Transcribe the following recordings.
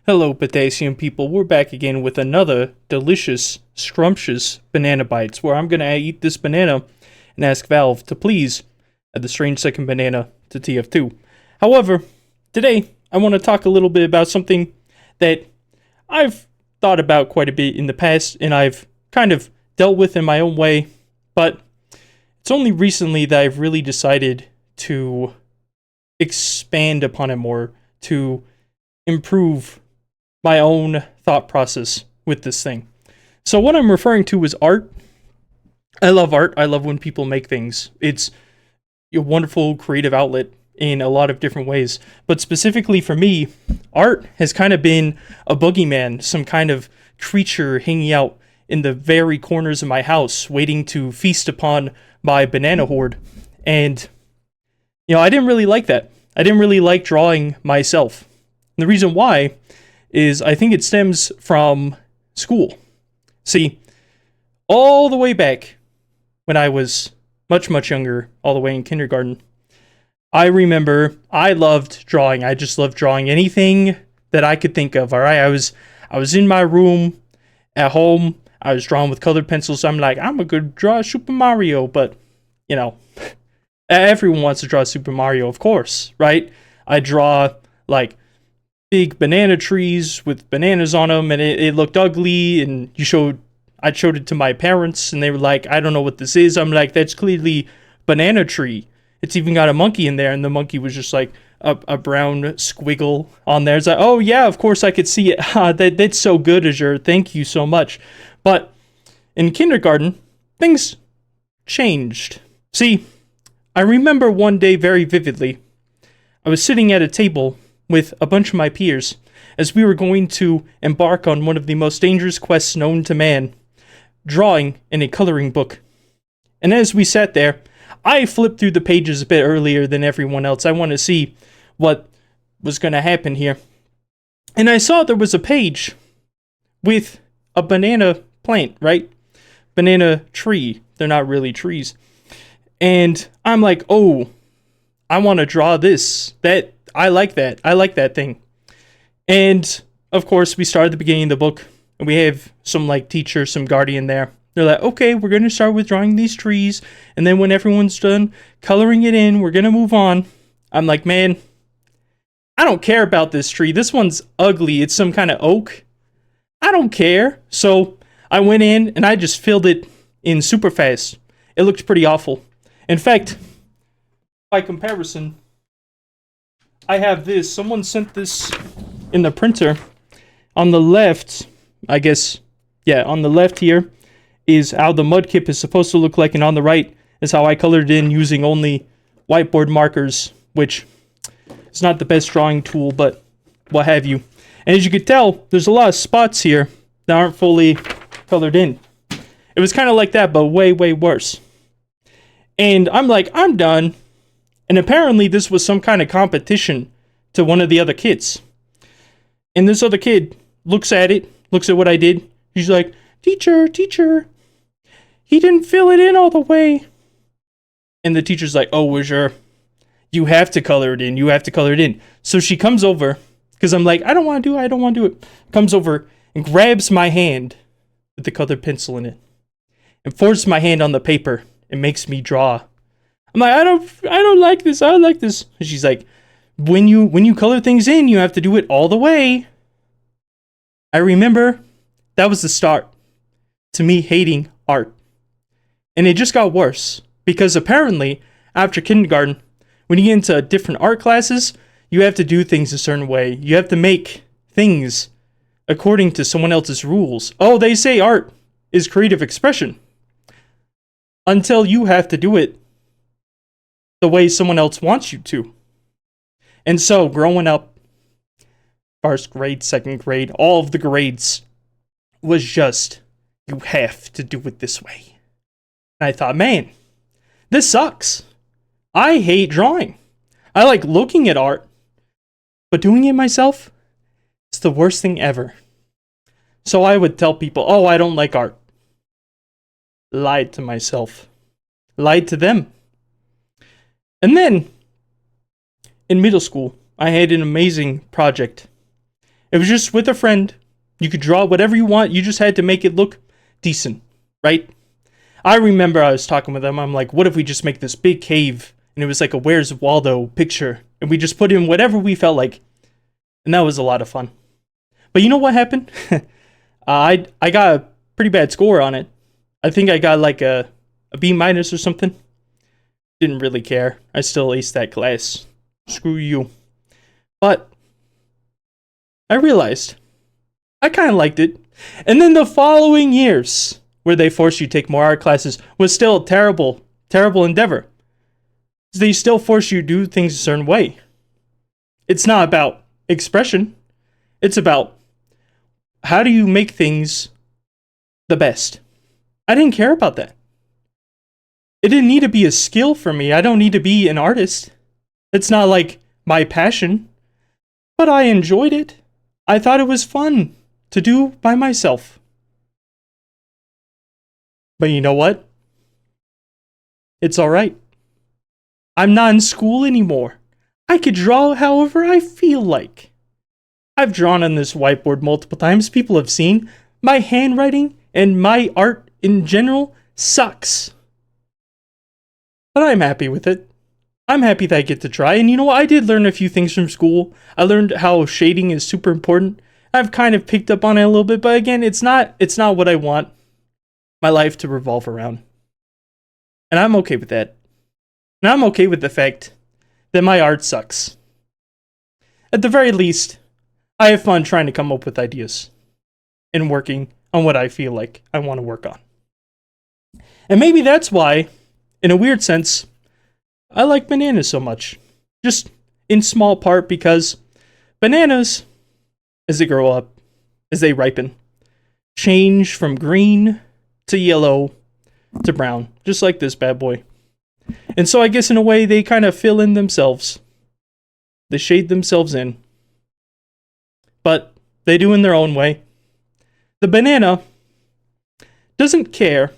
Hello, potassium people. We're back again with another delicious, scrumptious banana bites where I'm going to eat this banana and ask Valve to please add the strange second banana to TF2. However, today I want to talk a little bit about something that I've thought about quite a bit in the past and I've kind of dealt with in my own way, but it's only recently that I've really decided to expand upon it more, to improve my own thought process with this thing. So what I'm referring to is art. I love art. I love when people make things. It's a wonderful creative outlet in a lot of different ways. But specifically for me, art has kind of been a boogeyman, some kind of creature hanging out in the very corners of my house, waiting to feast upon my banana horde. And, I didn't really like that. I didn't really like drawing myself. And the reason why is I think it stems from school. See, all the way back when I was much, much younger, all the way in kindergarten, I remember I loved drawing. I just loved drawing anything that I could think of, all right? I was in my room at home. I was drawing with colored pencils. I'm like, I'm a good draw Super Mario, but, everyone wants to draw Super Mario, of course, right? I draw, like, big banana trees with bananas on them, and it looked ugly, and I showed it to my parents, and they were like, I don't know what this is. I'm like, that's clearly banana tree. It's even got a monkey in there, and the monkey was just like a brown squiggle on there. It's like, oh yeah, of course I could see it. That's so good, Azure. Thank you so much. But in kindergarten, things changed. See, I remember one day very vividly. I was sitting at a table with a bunch of my peers as we were going to embark on one of the most dangerous quests known to man, drawing in a coloring book. And as we sat there, I flipped through the pages a bit earlier than everyone else. I wanted to see what was going to happen here. And I saw there was a page with a banana plant, right? Banana tree. They're not really trees. And I'm like, oh, I want to draw this. I like that. I like that thing. And of course, we start at the beginning of the book, and we have some teacher, some guardian there. They're like, okay, we're going to start with drawing these trees, and then when everyone's done coloring it in, we're going to move on. I'm like, man, I don't care about this tree. This one's ugly. It's some kind of oak. I don't care. So I went in, and I just filled it in super fast. It looked pretty awful. In fact, by comparison, I have this. Someone sent this in the printer. On the left, on the left here is how the mudkip is supposed to look like, and on the right is how I colored it in using only whiteboard markers, which is not the best drawing tool, but what have you. And as you can tell, there's a lot of spots here that aren't fully colored in. It was kind of like that, but way, way worse. And I'm like, I'm done. And apparently this was some kind of competition to one of the other kids. And this other kid looks at what I did. He's like, teacher, he didn't fill it in all the way. And the teacher's like, oh, Azure, you have to color it in. So she comes over, because I'm like, I don't want to do it. Comes over and grabs my hand with the colored pencil in it and forces my hand on the paper and makes me draw. I'm like, I don't like this. I don't like this. And she's like, when you color things in, you have to do it all the way. I remember that was the start to me hating art. And it just got worse, because apparently after kindergarten, when you get into different art classes, you have to do things a certain way. You have to make things according to someone else's rules. Oh, they say art is creative expression, until you have to do it the way someone else wants you to. And so, growing up, first grade, second grade, all of the grades was just, you have to do it this way. And I thought, man, this sucks. I hate drawing. I like looking at art, but doing it myself is the worst thing ever. So I would tell people, oh, I don't like art. Lied to myself. Lied to them. And then, in middle school, I had an amazing project. It was just with a friend. You could draw whatever you want. You just had to make it look decent, right? I remember I was talking with them. I'm like, what if we just make this big cave? And it was like a Where's Waldo picture. And we just put in whatever we felt like. And that was a lot of fun. But you know what happened? I got a pretty bad score on it. I think I got like a B minus or something. Didn't really care. I still aced that class. Screw you. But I realized I kind of liked it. And then the following years, where they forced you to take more art classes, was still a terrible, terrible endeavor. They still force you to do things a certain way. It's not about expression. It's about how do you make things the best. I didn't care about that. It didn't need to be a skill for me. I don't need to be an artist. It's not like my passion. But I enjoyed it. I thought it was fun to do by myself. But you know what? It's alright. I'm not in school anymore. I could draw however I feel like. I've drawn on this whiteboard multiple times. People have seen my handwriting and my art in general sucks. But I'm happy with it. I'm happy that I get to try. And you know what? I did learn a few things from school. I learned how shading is super important. I've kind of picked up on it a little bit, but again, it's not what I want my life to revolve around. And I'm okay with that. And I'm okay with the fact that my art sucks. At the very least, I have fun trying to come up with ideas and working on what I feel like I want to work on. And maybe that's why, in a weird sense, I like bananas so much. Just in small part because bananas, as they grow up, as they ripen, change from green to yellow to brown, just like this bad boy. And so I guess in a way they kind of fill in themselves. They shade themselves in. But they do in their own way. The banana doesn't care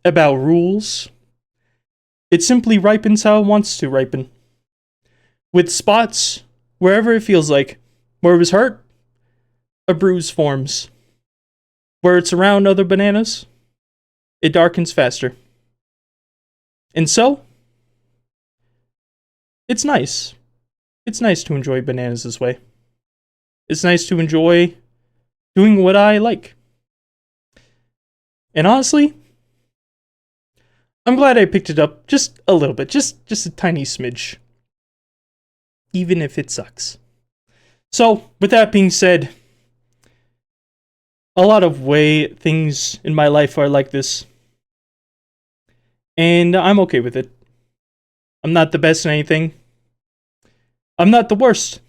about rules. It simply ripens how it wants to ripen. With spots wherever it feels like. Where it was hurt, a bruise forms. Where it's around other bananas, it darkens faster. And so, it's nice. It's nice to enjoy bananas this way. It's nice to enjoy doing what I like. And honestly, I'm glad I picked it up just a little bit, just a tiny smidge. Even if it sucks. So, with that being said, a lot of things in my life are like this. And I'm okay with it. I'm not the best at anything. I'm not the worst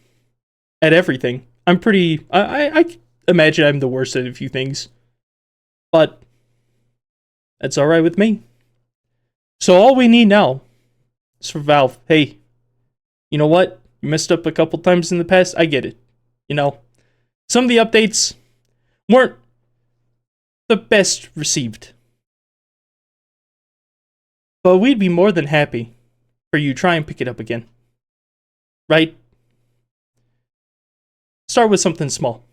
at everything. I imagine I'm the worst at a few things. But that's alright with me. So all we need now is for Valve. Hey, you know what? You messed up a couple times in the past. I get it. You know, some of the updates weren't the best received. But we'd be more than happy for you to try and pick it up again. Right? Start with something small.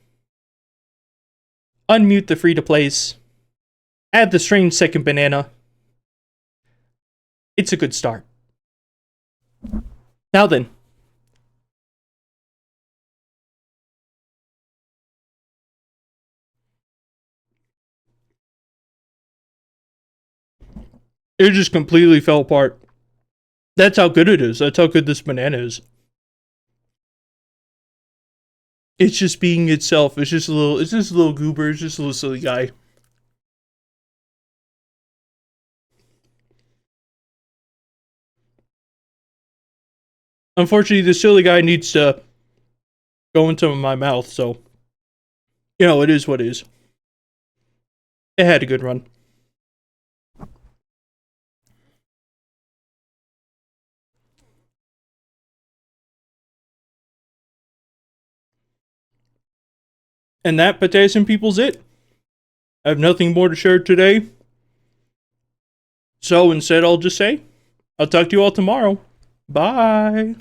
Unmute the free-to-plays. Add the strangesecondbanana. It's a good start. Now then. It just completely fell apart. That's how good it is. That's how good this banana is. It's just being itself. It's just a little goober. It's just a little silly guy. Unfortunately, the silly guy needs to go into my mouth, so you know, it is what it is. It had a good run. And that, potassium people's it. I have nothing more to share today. So instead, I'll just say, I'll talk to you all tomorrow. Bye.